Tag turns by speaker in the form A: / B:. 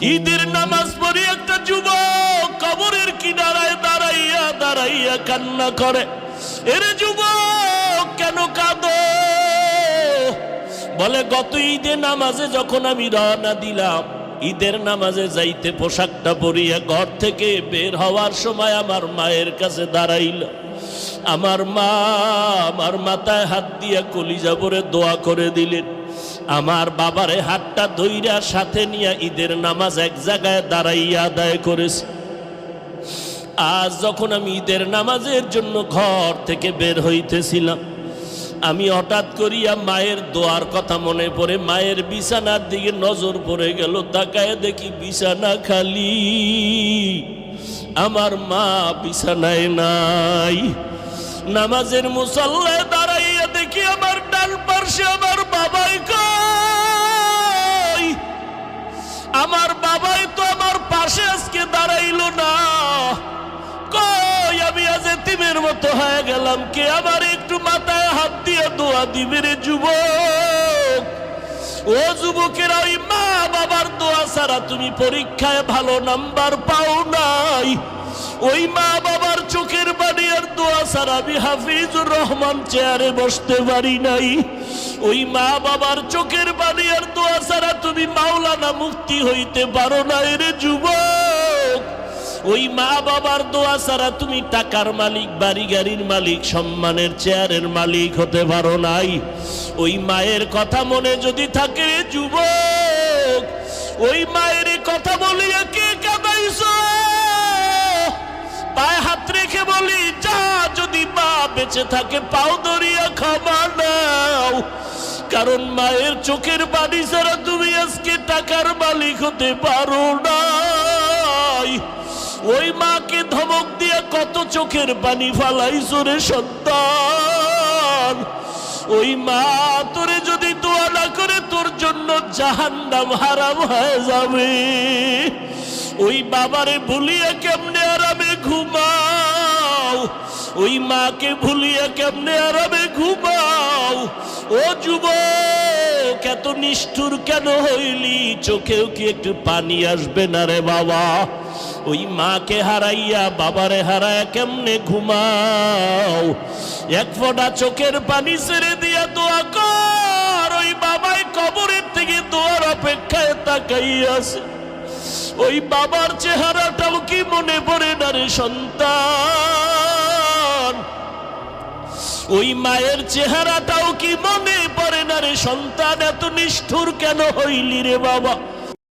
A: ঈদের নামাজ পড়ে একটা যুবক কবরের কিনারায় দাঁড়াইয়া দাঁড়াইয়া কান্না করে। এরে যুবক কেন কাঁদো? বলে গত ঈদে নামাজে যখন আমি রওনা দিলাম, ঈদের নামাজে যাইতে পোশাকটা পরিয়া ঘর থেকে বের হওয়ার সময় আমার মায়ের কাছে দাঁড়াইল। আমার মা আমার মাথায় হাত দিয়া কলিজা ভরে দোয়া করে দিলেন। আমার বাবারে হাতটা ধইরা সাথে নিয়ে ঈদের নামাজ এক জায়গায় দাঁড়াইয়া আদায় করেছে। আজ যখন আমি ঈদের নামাজের জন্য ঘর থেকে বের হইতেছিলাম, আমি হঠাৎ করিয়া মায়ের দোয়ার কথা মনে পড়ে মায়ের বিছানার দিকে নজর পড়ে গেল। তাকায় দেখি বিছানা খালি, আমার মা বিছানায় নাই। নামাজের মুসল্লায় দাঁড়াইয়া দেখি আমার ডান পাশে আমার বাবাই কই? আমার বাবাই তো আমার পাশে আজকে দাঁড়াইলো না। কই আমি আজ এতিমের মতো হয়ে গেলাম। কে আমার একটু মাথায় হাত দিয়ে দোয়া দিবে রে যুবক? ও যুবকেরা, ওই মা বাবার দোয়া ছাড়া তুমি পরীক্ষায় ভালো নাম্বার পাও নাই। ওই মা বাবার চোখের পানি আর দোয়া ছাড়া আমি হাফিজুর রহমান চেয়ারে বসতে পারি নাই। ওই মা বাবার চোখের পানি আর দোয়া ছাড়া তুমি মাওলানা মুফতি হইতে পারো না রে যুবক। ওই মা বাবার দোয়া ছাড়া তুমি টাকার মালিক, বাড়ি গাড়ির মালিক, সম্মানের চেয়ারের মালিক হতে পারো নাই। ওই মায়ের কথা মনে যদি থাকে রে যুবক, ওই মায়ের কথা বলিয়া কে কাঁদাইছো? পায়ে হাত রেখে বলি, যা যদি মা বেঁচে থাকে পাও ধরিয়া ক্ষমা নাও। কারণ মায়ের চোখের পানি ছাড়া তুমি আজকে টাকার মালিক হতে পারো নাই। ওই মাকে ধমক দিয়ে কত চোখের পানি ফালাইছো রে সন্তান। ওই মা তোরে যদি দোয়া না করে তোর জন্য জাহান্নাম হারাম হয়ে যাবে। ওই বাবারে ভুলিয়া কেমনে আরামে ঘুমাও? ওই মাকে ভুলিয়া কেমনে আরামে ঘুমাও? ও যুবক, এত নিষ্ঠুর কেন হইলি? চোখেও কি একটু পানি আসবে না রে বাবা? ওই মাকে হারাইয়া বাবারে হারাইয়া কেমনে ঘুমাও? এক ফোঁটা চোখের পানি ছেড়ে দিয়া দোয়া কর। ওই বাবাই কবরের থেকে দোয়ার অপেক্ষায় তাকাইয়াছে। ওই বাবার চেহারাটাও কি মনে পড়ে না রে সন্তান? ওই মায়ের চেহারাটাও কি মনে পড়ে না রে সন্তান? এত নিষ্ঠুর কেন হইলি রে বাবা?